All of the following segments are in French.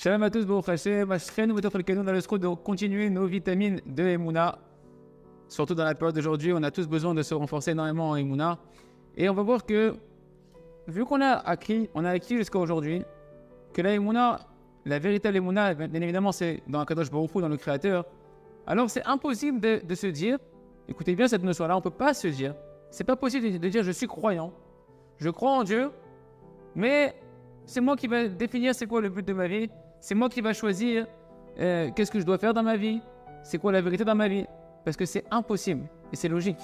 Shalom à tous, Baruch Hashem, Ashken, on a le scroll de continuer nos vitamines de Emouna. Surtout dans la période d'aujourd'hui, on a tous besoin de se renforcer énormément en Emouna. Et on va voir que, vu qu'on a acquis jusqu'à aujourd'hui, que la Emouna, la véritable Emouna, bien évidemment, c'est dans Akadosh Baruch Hu, dans le Créateur. Alors c'est impossible de se dire, écoutez bien cette notion-là, on ne peut pas se dire, c'est pas possible de dire je suis croyant, je crois en Dieu, mais c'est moi qui vais définir c'est quoi le but de ma vie, c'est moi qui vais choisir qu'est-ce que je dois faire dans ma vie, c'est quoi la vérité dans ma vie, parce que c'est impossible, et c'est logique,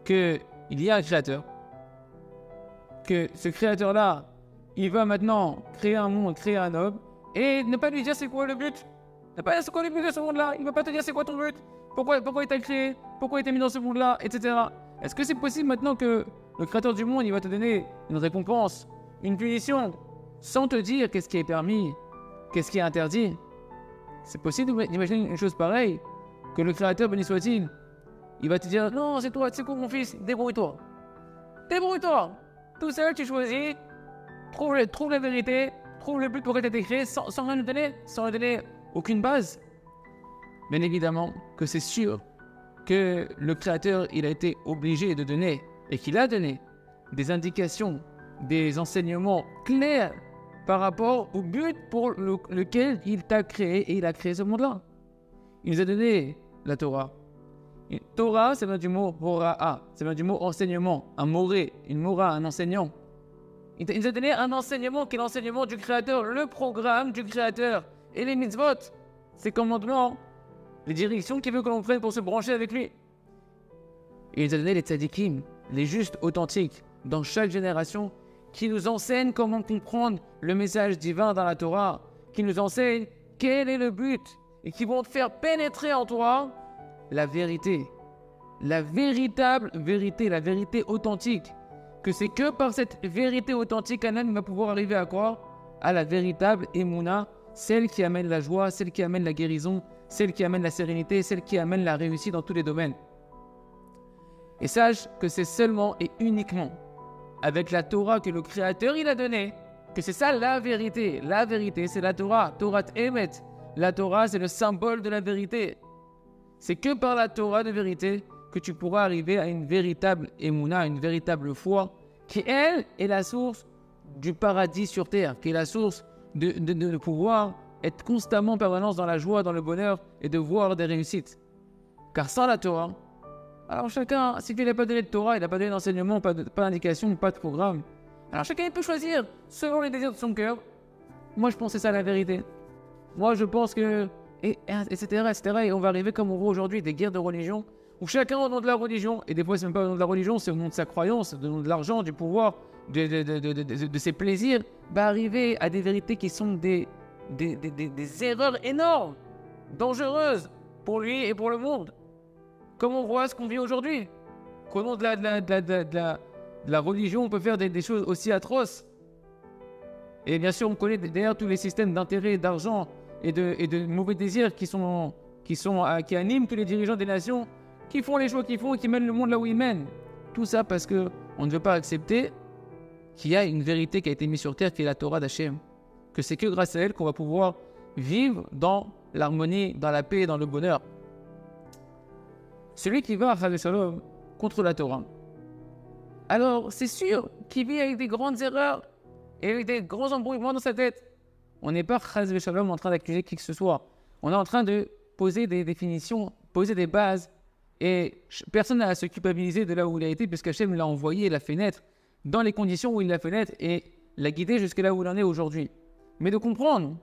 qu'il y a un créateur, que ce créateur-là, il va maintenant créer un monde, créer un homme, et ne pas lui dire c'est quoi le but. Ne pas dire c'est quoi le but de ce monde-là, il ne va pas te dire c'est quoi ton but, pourquoi il t'a créé, pourquoi il t'a mis dans ce monde-là, etc. Est-ce que c'est possible maintenant que le créateur du monde, il va te donner une récompense, une punition, sans te dire qu'est-ce qui est permis, qu'est-ce qui est interdit? C'est possible d'imaginer une chose pareille, que le créateur, béni soit-il, il va te dire, non, c'est toi, c'est quoi mon fils, débrouille-toi. Débrouille-toi. Tout seul, tu choisis, trouve la vérité, trouve le but pour lequel tu as été créé, sans rien nous donner, sans lui donner aucune base. Bien évidemment que c'est sûr que le créateur, il a été obligé de donner, et qu'il a donné, des indications, des enseignements clairs par rapport au but pour lequel il t'a créé, et il a créé ce monde-là. Il nous a donné la Torah. Et Torah, ça vient du mot hora'a, ça vient du mot enseignement, un moré, une mora, un enseignant. Il nous a donné un enseignement qui est l'enseignement du Créateur, le programme du Créateur, et les mitzvot, ses commandements, les directions qu'il veut que l'on prenne pour se brancher avec lui. Et il nous a donné les tzadikim, les justes authentiques, dans chaque génération, qui nous enseignent comment comprendre le message divin dans la Torah, qui nous enseignent quel est le but, et qui vont te faire pénétrer en toi la vérité, la véritable vérité, la vérité authentique, que c'est que par cette vérité authentique qu'un homme va pouvoir arriver à quoi? À la véritable Emouna, celle qui amène la joie, celle qui amène la guérison, celle qui amène la sérénité, celle qui amène la réussite dans tous les domaines. Et sache que c'est seulement et uniquement avec la Torah que le Créateur il a donnée, que c'est ça la vérité. La vérité, c'est la Torah, Torah Emet. La Torah, c'est le symbole de la vérité. C'est que par la Torah de vérité que tu pourras arriver à une véritable Emouna, une véritable foi, qui elle est la source du paradis sur terre, qui est la source de pouvoir être constamment en permanence dans la joie, dans le bonheur et de voir des réussites. Car sans la Torah, alors chacun, s'il n'a pas donné de Torah, il n'a pas donné d'enseignement, pas d'indication, pas de programme, alors chacun il peut choisir selon les désirs de son cœur. Moi je pense que c'est ça la vérité. Moi je pense que, etc. Et on va arriver comme on voit aujourd'hui, des guerres de religion, où chacun au nom de la religion, et des fois c'est même pas au nom de la religion, c'est au nom de sa croyance, au nom de l'argent, du pouvoir, de ses plaisirs, va arriver à des vérités qui sont des erreurs énormes, dangereuses pour lui et pour le monde. Comme on voit ce qu'on vit aujourd'hui, qu'au nom de la religion, on peut faire des choses aussi atroces. Et bien sûr, on connaît d'ailleurs tous les systèmes d'intérêt, d'argent et de mauvais désirs qui animent tous les dirigeants des nations, qui font les choix qu'ils font et qui mènent le monde là où ils mènent. Tout ça parce qu'on ne veut pas accepter qu'il y a une vérité qui a été mise sur terre, qui est la Torah d'Hachem. Que c'est que grâce à elle qu'on va pouvoir vivre dans l'harmonie, dans la paix et dans le bonheur. Celui qui va à Shalom contre la Torah, alors c'est sûr qu'il vit avec des grandes erreurs et avec des grands embrouillements dans sa tête. On n'est pas Shalom en train d'accuser qui que ce soit. On est en train de poser des définitions, poser des bases, et personne n'a à se culpabiliser de là où il a été, puisqu'Hachem l'a envoyé, l'a fait naître dans les conditions où il l'a fait naître et l'a guidé jusqu'à là où il en est aujourd'hui. Mais de comprendre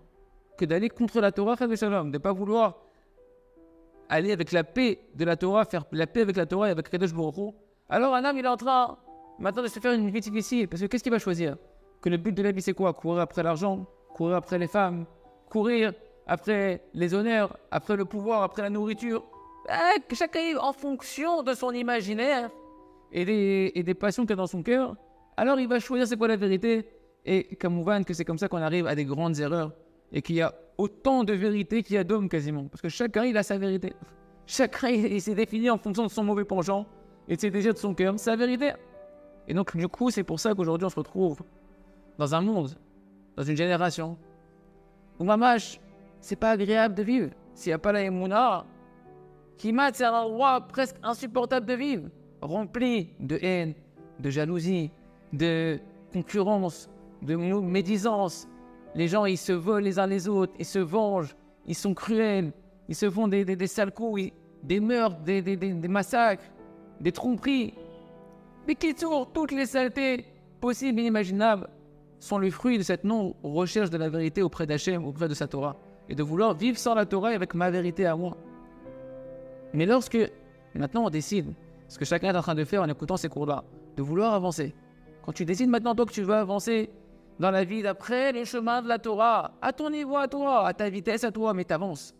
que d'aller contre la Torah, Shalom, de ne pas vouloir aller avec la paix de la Torah, faire la paix avec la Torah et avec Kadosh Baruch Hu, alors un homme il est en train maintenant de se faire une vie difficile, parce que qu'est-ce qu'il va choisir? Que le but de la vie c'est quoi? Courir après l'argent, courir après les femmes, courir après les honneurs, après le pouvoir, après la nourriture. Chacun est en fonction de son imaginaire et des passions qu'il y a dans son cœur. Alors il va choisir c'est quoi la vérité. Et comme on voit que c'est comme ça qu'on arrive à des grandes erreurs et qu'il y a autant de vérités qu'il y a d'hommes quasiment. Parce que chacun il a sa vérité. Chacun il s'est défini en fonction de son mauvais penchant et de ses désirs de son cœur, sa vérité. Et donc du coup c'est pour ça qu'aujourd'hui on se retrouve dans un monde, dans une génération Ou mamash, c'est pas agréable de vivre. S'il n'y a pas la émouna, Kimat, c'est un endroit presque insupportable de vivre, rempli de haine, de jalousie, de concurrence, de médisance. Les gens, ils se volent les uns les autres, ils se vengent, ils sont cruels, ils se font des sales coups, des meurtres, des massacres, des tromperies. Mais qui tournent toutes les saletés possibles et inimaginables sont le fruit de cette non-recherche de la vérité auprès d'Hachem, auprès de sa Torah, et de vouloir vivre sans la Torah et avec ma vérité à moi. Mais lorsque, maintenant on décide, ce que chacun est en train de faire en écoutant ces cours-là, de vouloir avancer. Quand tu décides maintenant toi que tu veux avancer dans la vie d'après les chemins de la Torah, à ton niveau à toi, à ta vitesse à toi, mais t'avances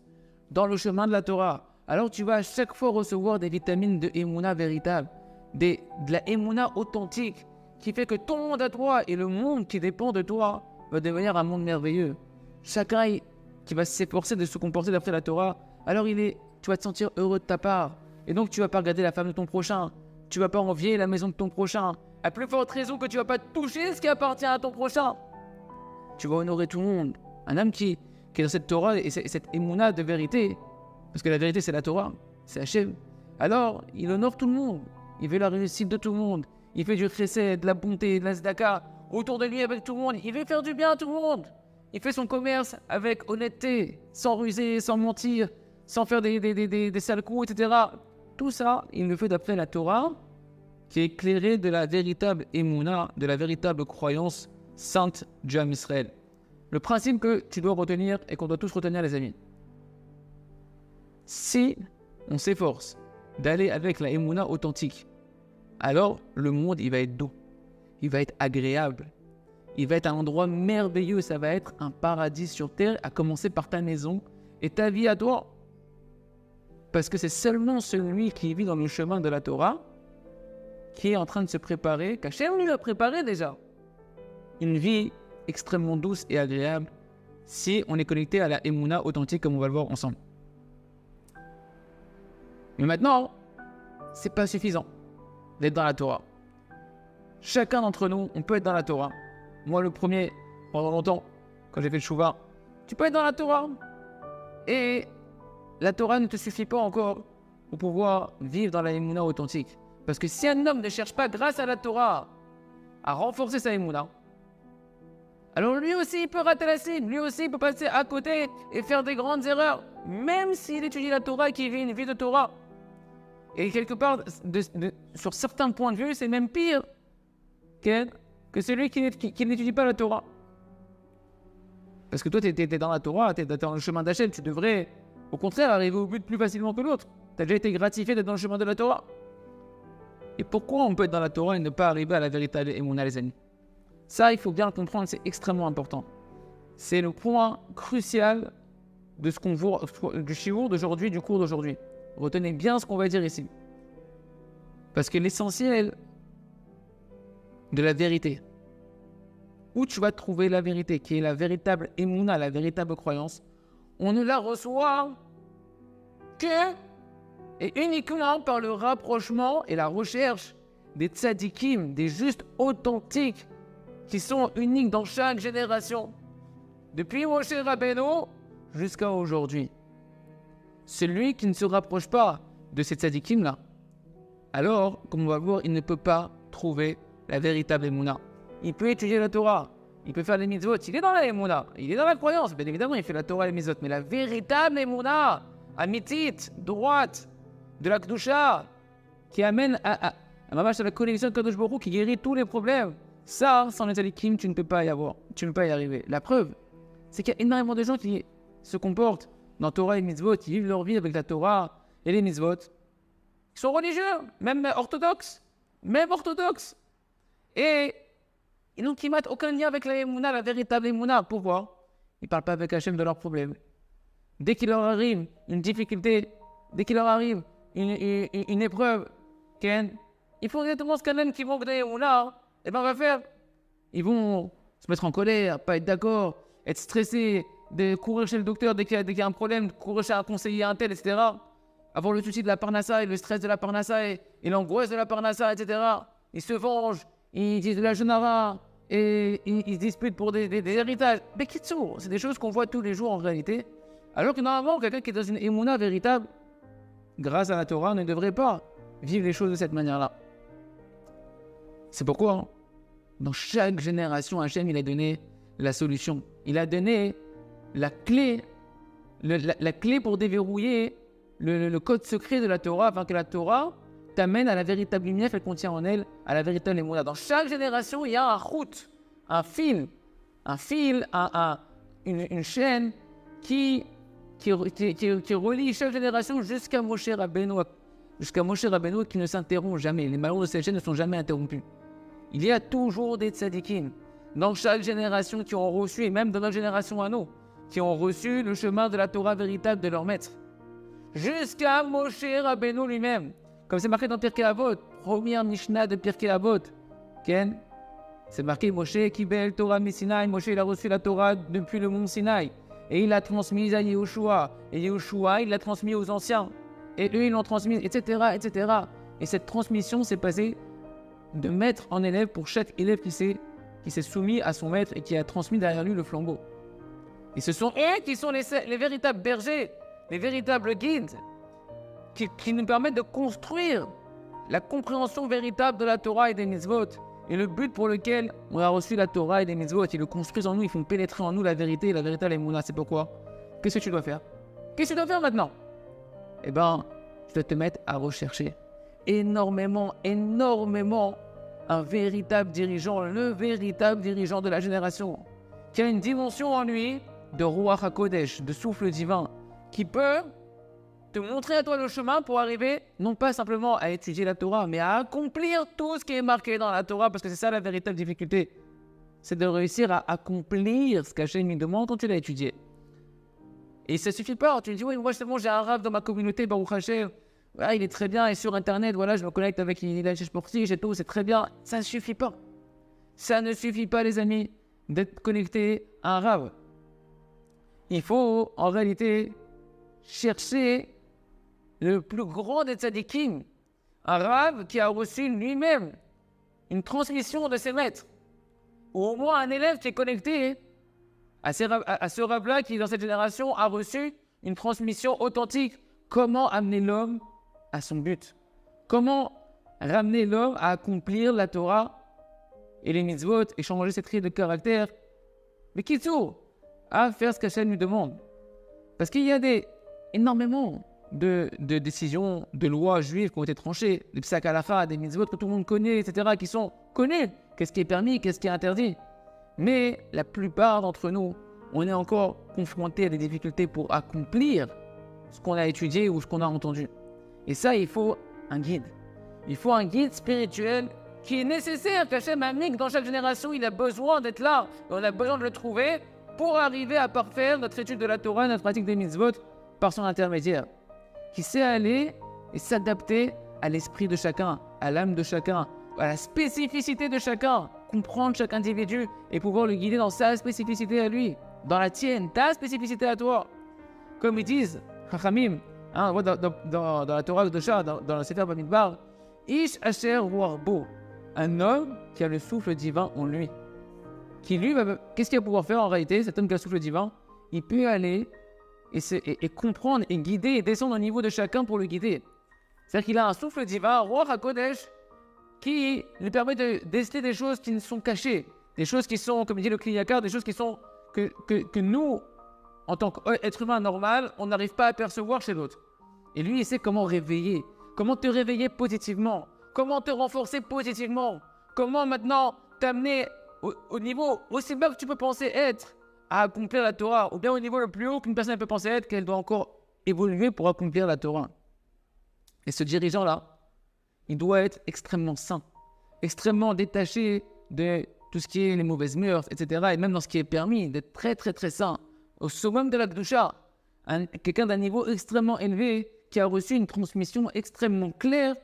dans le chemin de la Torah, alors tu vas à chaque fois recevoir des vitamines de Emouna véritable, de la Emouna authentique, qui fait que ton monde à toi et le monde qui dépend de toi va devenir un monde merveilleux. Chacun qui va s'efforcer de se comporter d'après la Torah, alors tu vas te sentir heureux de ta part. Et donc tu ne vas pas regarder la femme de ton prochain, tu ne vas pas envier la maison de ton prochain. À plus forte raison que tu ne vas pas toucher ce qui appartient à ton prochain. Tu vas honorer tout le monde. Un homme qui est dans cette Torah et cette émouna de vérité, parce que la vérité c'est la Torah, c'est Hachem, alors il honore tout le monde. Il veut la réussite de tout le monde. Il fait du chesed, de la bonté, de la tzedaka, autour de lui avec tout le monde. Il veut faire du bien à tout le monde. Il fait son commerce avec honnêteté, sans ruser, sans mentir, sans faire des sales coups, etc. Tout ça, il le fait d'après la Torah, qui est éclairée de la véritable émouna, de la véritable croyance sainte du Ham Israël. Le principe que tu dois retenir et qu'on doit tous retenir, les amis. Si on s'efforce d'aller avec la émouna authentique, alors le monde, il va être doux, il va être agréable, il va être un endroit merveilleux, ça va être un paradis sur terre, à commencer par ta maison et ta vie à toi. Parce que c'est seulement celui qui vit dans le chemin de la Torah qui est en train de se préparer, qu'Hachem lui a préparé déjà, une vie extrêmement douce et agréable si on est connecté à la émouna authentique comme on va le voir ensemble. Mais maintenant, c'est pas suffisant d'être dans la Torah. Chacun d'entre nous, on peut être dans la Torah. Moi, le premier, pendant longtemps, quand j'ai fait le Shuvah, tu peux être dans la Torah. Et la Torah ne te suffit pas encore pour pouvoir vivre dans la émouna authentique. Parce que si un homme ne cherche pas, grâce à la Torah, à renforcer sa émouna, alors lui aussi, il peut rater la cible. Lui aussi, il peut passer à côté et faire des grandes erreurs, même s'il étudie la Torah et qu'il vit une vie de Torah. Et quelque part, sur certains points de vue, c'est même pire que celui qui n'étudie pas la Torah. Parce que toi, tu es dans la Torah, tu es dans le chemin d'Hachem, tu devrais, au contraire, arriver au but plus facilement que l'autre. Tu as déjà été gratifié d'être dans le chemin de la Torah. Et pourquoi on peut être dans la Torah et ne pas arriver à la véritable émouna, les amis? Ça, il faut bien le comprendre, c'est extrêmement important. C'est le point crucial de ce qu'on voit, du shiur d'aujourd'hui, du cours d'aujourd'hui. Retenez bien ce qu'on va dire ici. Parce que l'essentiel de la vérité, où tu vas trouver la vérité, qui est la véritable émouna, la véritable croyance, on ne la reçoit que et uniquement par le rapprochement et la recherche des tzadikim, des justes authentiques, qui sont uniques dans chaque génération, depuis Moshe Rabbeinu jusqu'à aujourd'hui. Celui qui ne se rapproche pas de ces tzadikim-là, alors, comme on va voir, il ne peut pas trouver la véritable émouna. Il peut étudier la Torah, il peut faire les mitzvot, il est dans la émouna, il est dans la croyance, bien évidemment, il fait la Torah et les mitzvot, mais la véritable émouna, amitit, droite, de la Kedusha, qui amène à la connexion de Kadosh Baruch Hu, qui guérit tous les problèmes, ça, sans les tzadikim, tu ne peux pas y arriver. La preuve, c'est qu'il y a énormément de gens qui se comportent dans Torah et mitzvot, qui vivent leur vie avec la Torah et les mitzvot, qui sont religieux, même orthodoxes. Et ils n'ont aucun lien avec la émouna, la véritable émouna. Pourquoi? Ils ne parlent pas avec Hachem de leurs problèmes. Dès qu'il leur arrive une difficulté, dès qu'il leur arrive une épreuve, ils font exactement ce qu'un homme qui manque d'émouna, et ben on va faire. Ils vont se mettre en colère, pas être d'accord, être stressés, de courir chez le docteur dès qu'il y a un problème, courir chez un conseiller, un tel, etc. Avoir le souci de la parnassa et le stress de la parnassa et l'angoisse de la parnassa, etc. Ils se vengent, ils disent de la genara, et ils se disputent pour des héritages. Mais Kitsour, c'est des choses qu'on voit tous les jours en réalité. Alors que normalement, quelqu'un qui est dans une émouna véritable, grâce à la Torah, ne devrait pas vivre les choses de cette manière-là. C'est pourquoi, hein, dans chaque génération, Hachem, il a donné la solution. Il a donné la clé, la clé pour déverrouiller le code secret de la Torah, afin que la Torah t'amène à la véritable lumière qu'elle contient en elle, à la véritable émouna. Dans chaque génération, il y a un route, un fil, une chaîne qui relie chaque génération jusqu'à Moshe Rabbeinu, qui ne s'interrompt jamais. Les malheurs de cette chaîne ne sont jamais interrompus. Il y a toujours des tzadikim dans chaque génération qui ont reçu, et même dans notre génération à nous, qui ont reçu le chemin de la Torah véritable de leur maître. Jusqu'à Moshe Rabbeinu lui-même. Comme c'est marqué dans Pirkei Avot, première Mishnah de Pirkei Avot. Ken, c'est marqué Moshe Kibel Torah Sinaï. Moshe, il a reçu la Torah depuis le mont Sinaï. Et il l'a transmise à Yehoshua. Et Yehoshua, il l'a transmis aux anciens. Et eux, ils l'ont transmise, etc., etc. Et cette transmission s'est passée de maître en élève pour chaque élève qui s'est soumis à son maître et qui a transmis derrière lui le flambeau. Et ce sont eux qui sont les véritables bergers, les véritables guides, qui nous permettent de construire la compréhension véritable de la Torah et des mitzvot. Et le but pour lequel on a reçu la Torah et des mitzvot, ils le construisent en nous, ils font pénétrer en nous la vérité et la véritable émouna. C'est pourquoi? Qu'est-ce que tu dois faire? Qu'est-ce que tu dois faire maintenant? Eh bien, tu dois te mettre à rechercher énormément un véritable dirigeant, le véritable dirigeant de la génération, qui a une dimension en lui de Ruach HaKodesh, de souffle divin, qui peut te montrer à toi le chemin pour arriver, non pas simplement à étudier la Torah, mais à accomplir tout ce qui est marqué dans la Torah, parce que c'est ça la véritable difficulté. C'est de réussir à accomplir ce qu'Hachem lui demande quand tu l'as étudié. Et ça suffit pas, tu me dis, oui, moi c'est bon, j'ai un rave dans ma communauté, Baruch Hashem, voilà, il est très bien, et sur Internet, voilà, je me connecte avec l'Ilach Sportif et tout, c'est très bien. Ça ne suffit pas. Ça ne suffit pas, les amis, d'être connecté à un rave. Il faut, en réalité, chercher le plus grand des tzadikim, un rave qui a reçu lui-même une transmission de ses maîtres, ou au moins un élève qui est connecté à ce rave-là qui, dans cette génération, a reçu une transmission authentique. Comment amener l'homme à son but? Comment ramener l'homme à accomplir la Torah et les mitzvot et changer ses traits de caractère? Mais qui tout à faire ce qu'Hachem lui demande? Parce qu'il y a énormément de décisions, de lois juives qui ont été tranchées, des psak halakha, des mitzvot que tout le monde connaît, etc., qui sont connus. Qu'est-ce qui est permis, qu'est-ce qui est interdit? Mais la plupart d'entre nous, on est encore confrontés à des difficultés pour accomplir ce qu'on a étudié ou ce qu'on a entendu. Et ça, il faut un guide. Il faut un guide spirituel qui est nécessaire, qu'Hachem a mis que dans chaque génération, il a besoin d'être là. Et on a besoin de le trouver pour arriver à parfaire notre étude de la Torah, notre pratique des mitzvot par son intermédiaire. Qui sait aller et s'adapter à l'esprit de chacun, à l'âme de chacun, à la spécificité de chacun, comprendre chaque individu et pouvoir le guider dans sa spécificité à lui, dans la tienne, ta spécificité à toi. Comme ils disent, Chachamim, on voit dans la Torah de Dosha, dans le Sefer Bamidbar, Ish Asher Warbo, un homme qui a le souffle divin en lui. Qui lui, qu'est-ce qu'il va pouvoir faire en réalité, cet homme qui a le souffle divin? Il peut aller et comprendre et guider et descendre au niveau de chacun pour le guider. C'est-à-dire qu'il a un souffle divin, Ruach HaKodesh, qui lui permet de déceler des choses qui ne sont cachées, des choses qui sont, comme dit le Kliyakar, des choses qui sont que nous, en tant qu'être humain normal, on n'arrive pas à percevoir chez l'autre. Et lui, il sait comment réveiller, comment te réveiller positivement, comment te renforcer positivement, comment maintenant t'amener au niveau aussi bas que tu peux penser être à accomplir la Torah, ou bien au niveau le plus haut qu'une personne peut penser être, qu'elle doit encore évoluer pour accomplir la Torah. Et ce dirigeant-là, il doit être extrêmement saint, extrêmement détaché de tout ce qui est les mauvaises mœurs, etc. Et même dans ce qui est permis, d'être très très très saint, au summum de la Kedusha, quelqu'un d'un niveau extrêmement élevé, qui a reçu une transmission extrêmement claire,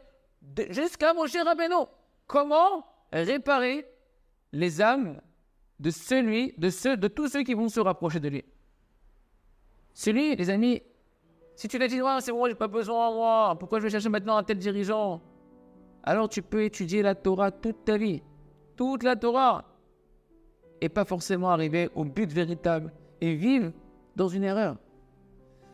jusqu'à Moshe Rabbeinu. Comment réparer les âmes de tous ceux qui vont se rapprocher de lui. Celui, les amis, si tu l'as dit, ouais, c'est bon, j'ai pas besoin, moi, pourquoi je vais chercher maintenant un tel dirigeant? Alors tu peux étudier la Torah toute ta vie, toute la Torah, et pas forcément arriver au but véritable et vivre dans une erreur.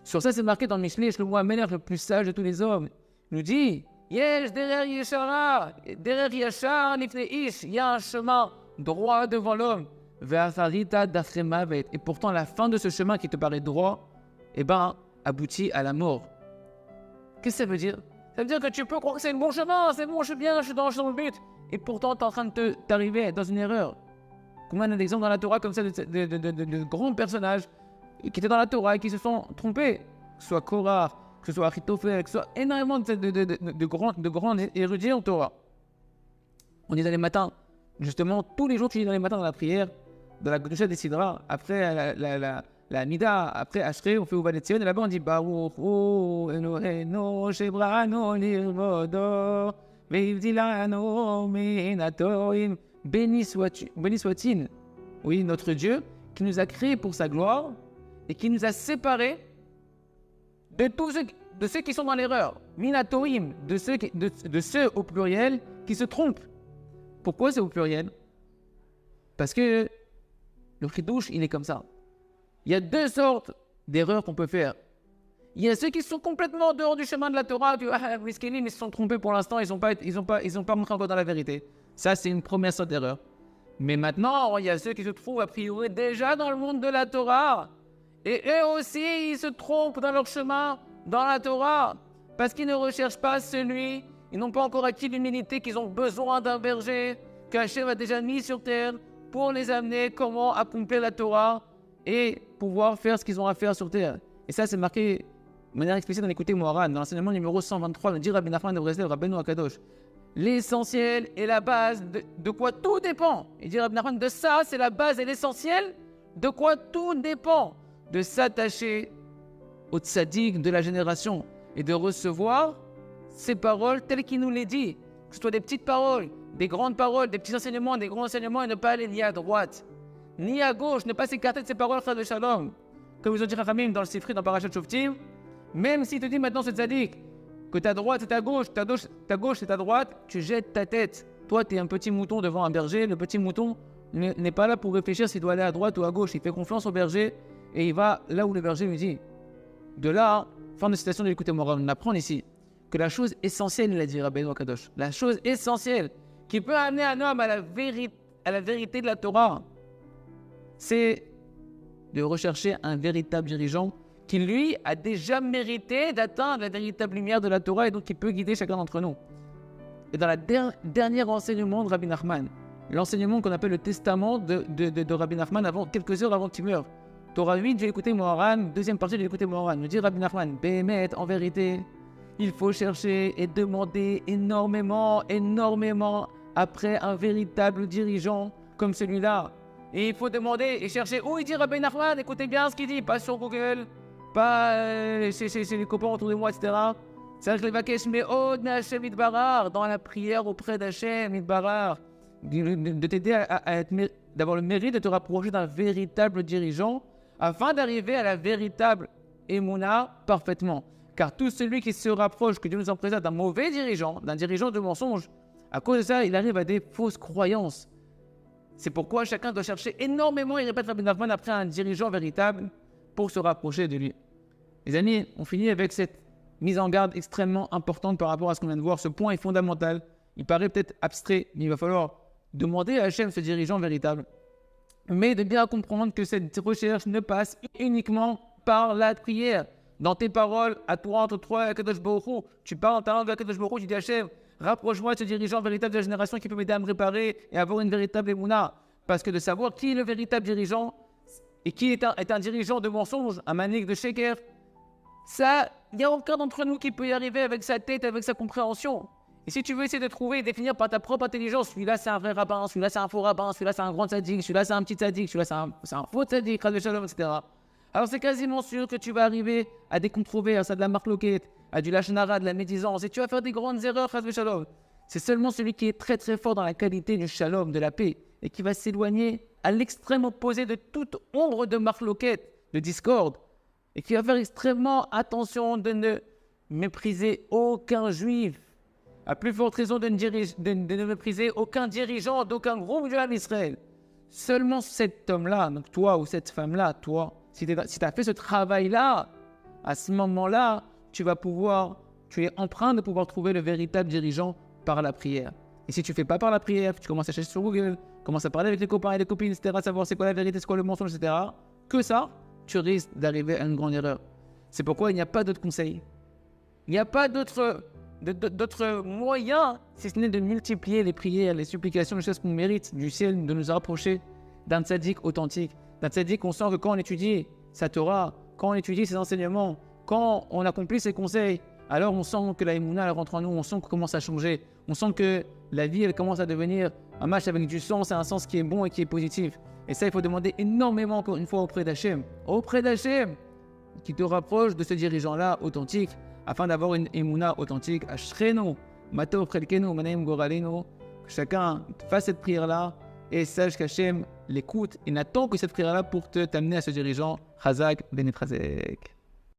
Sur ça, c'est marqué dans le Mishlei, le Mohamed, le plus sage de tous les hommes. Il nous dit, Yesh derer yeshara, derer yashar nifne ish, il y a un chemin droit devant l'homme, ve'atharita d'afre mavet. Et pourtant, la fin de ce chemin qui te paraît droit, aboutit à la mort. Qu'est-ce que ça veut dire? Ça veut dire que tu peux croire que c'est le bon chemin, c'est bon, je suis bien, je suis dans le but. Et pourtant, tu es en train de t'arriver dans une erreur. Combien d'exemples dans la Torah comme ça de grands personnages qui étaient dans la Torah et qui se sont trompés? Que ce soit Korah, que ce soit Achitophel, que ce soit énormément de grands érudits en Torah. On dit dans les matins, justement, tous les jours, tu dis dans les matins dans la prière, dans la Kedusha des Sidra, après la Mida, après Ashrei, on fait Uva Netzion, et là-bas on dit Baruch Hu Eloheinu shebra'anu lirvodo ve'ivdilanu min hatoim. Béni soit-il, oui, notre Dieu, qui nous a créés pour sa gloire et qui nous a séparés de ceux qui sont dans l'erreur. Minatoim, de ceux au pluriel qui se trompent. Pourquoi c'est au pluriel? Parce que le chidouche, il est comme ça. Il y a deux sortes d'erreurs qu'on peut faire. Il y a ceux qui sont complètement dehors du chemin de la Torah, ils se sont trompés pour l'instant, ils n'ont pas montré encore dans la vérité. Ça, c'est une première sorte d'erreur. Mais maintenant, il y a ceux qui se trouvent a priori déjà dans le monde de la Torah. Et eux aussi, ils se trompent dans leur chemin dans la Torah. Parce qu'ils ne recherchent pas celui, ils n'ont pas encore acquis l'humilité qu'ils ont besoin d'un berger, qu'Hachem a déjà mis sur terre pour les amener comment accomplir la Torah et pouvoir faire ce qu'ils ont à faire sur terre. Et ça, c'est marqué de manière explicite dans l'écouté Moharan, dans l'enseignement numéro 123, le dit Rabbi Nachman de Breslev, Rabbeinu Akadosh. L'essentiel et la base de quoi tout dépend. Il dit Rabbi Nachman, de ça, c'est la base et l'essentiel de quoi tout dépend. De s'attacher au tzaddik de la génération et de recevoir ces paroles telles qu'il nous les dit. Que ce soit des petites paroles, des grandes paroles, des petits enseignements, des grands enseignements, et ne pas aller ni à droite, ni à gauche, ne pas s'écarter de ces paroles de Shalom. Comme ils ont dit Rachamim dans le Sifri, dans Parashat Shoftim, même s'il te dit maintenant ce tzaddik, que ta droite c'est ta gauche, ta gauche c'est ta droite, tu jettes ta tête. Toi, tu es un petit mouton devant un berger, le petit mouton n'est pas là pour réfléchir s'il doit aller à droite ou à gauche, il fait confiance au berger et il va là où le berger lui dit. De là, fin de citation de l'écoute morale, on apprend ici que la chose essentielle, il a dit Rabbeinu Akadosh, la chose essentielle qui peut amener un homme à la vérité de la Torah, c'est de rechercher un véritable dirigeant qui, lui, a déjà mérité d'atteindre la véritable lumière de la Torah et donc qui peut guider chacun d'entre nous. Et dans la dernier enseignement de Rabbi Nachman, l'enseignement qu'on appelle le testament de Rabbi Nachman quelques heures avant qu'il meure, Torah 8, j'ai écouté Moharan, deuxième partie, j'ai écouté Moharan, me dit Rabbi Nachman, Béhémet, en vérité, il faut chercher et demander énormément après un véritable dirigeant comme celui-là. Et il faut demander et chercher où il dit Rabbi Nachman, écoutez bien ce qu'il dit, pas sur Google, pas chez les copains autour de moi, etc. C'est-à-dire que les vakesh me'od me'Hashem Yitbarach, dans la prière auprès d'Hashem Yitbarach, de t'aider d'avoir le mérite de te rapprocher d'un véritable dirigeant afin d'arriver à la véritable Emouna parfaitement. Car tout celui qui se rapproche, que Dieu nous en présente, d'un mauvais dirigeant, d'un dirigeant de mensonge, à cause de ça, il arrive à des fausses croyances. C'est pourquoi chacun doit chercher énormément, il répète Rabbi Nachman, après un dirigeant véritable pour se rapprocher de lui. Les amis, on finit avec cette mise en garde extrêmement importante par rapport à ce qu'on vient de voir. Ce point est fondamental. Il paraît peut-être abstrait, mais il va falloir demander à Hachem ce dirigeant véritable. Mais de bien comprendre que cette recherche ne passe uniquement par la prière. Dans tes paroles, à toi, entre toi et Akadosh Baruch Hu, tu parles en ta langue à Akadosh Baruch Hu, tu dis Hachem, rapproche-moi de ce dirigeant véritable de la génération qui peut m'aider à me réparer et avoir une véritable émouna. Parce que de savoir qui est le véritable dirigeant et qui est un dirigeant de mensonge, un manik de sheker, ça, il n'y a aucun d'entre nous qui peut y arriver avec sa tête, avec sa compréhension. Et si tu veux essayer de trouver et définir par ta propre intelligence, celui-là c'est un vrai rabbin, celui-là c'est un faux rabbin, celui-là c'est un grand tzaddik, celui-là c'est un petit tzaddik, celui-là c'est un faux tzaddik, etc. Alors c'est quasiment sûr que tu vas arriver à des controverses, à de la marloquette, à du lashon hara, de la médisance, et tu vas faire des grandes erreurs, shalom. C'est seulement celui qui est très très fort dans la qualité du shalom, de la paix, et qui va s'éloigner à l'extrême opposé de toute ombre de marloquette, de discorde, et qui va faire extrêmement attention de ne mépriser aucun juif, à plus forte raison de ne mépriser aucun dirigeant d'aucun groupe du peuple d'Israël. seulement cet homme-là, donc toi ou cette femme-là, toi, si tu as fait ce travail-là, à ce moment-là, tu es empreint de pouvoir trouver le véritable dirigeant par la prière. Et si tu ne fais pas par la prière, tu commences à chercher sur Google, commences à parler avec les copains et les copines, etc., savoir c'est quoi la vérité, c'est quoi le mensonge, etc., que ça, tu risques d'arriver à une grande erreur. C'est pourquoi il n'y a pas d'autre conseil. Il n'y a pas d'autre moyen, si ce n'est de multiplier les prières, les supplications, les choses qu'on mérite du ciel, de nous rapprocher d'un tzaddik authentique. D'un tzaddik, on sent que quand on étudie sa Torah, quand on étudie ses enseignements, quand on accomplit ses conseils, alors on sent que la émouna elle rentre en nous, on sent qu'on commence à changer, on sent que la vie elle commence à devenir un match avec du sens, un sens qui est bon et qui est positif. Et ça, il faut demander énormément, encore une fois, auprès d'Hachem, qui te rapproche de ce dirigeant-là authentique, afin d'avoir une émouna authentique. Ashrenu, Mato Prelkenu, Manaim Goralenu, que chacun fasse cette prière-là et sache qu'Hachem l'écoute et n'attend que cette prière-là pour t'amener à ce dirigeant. Chazak, Benetrazek.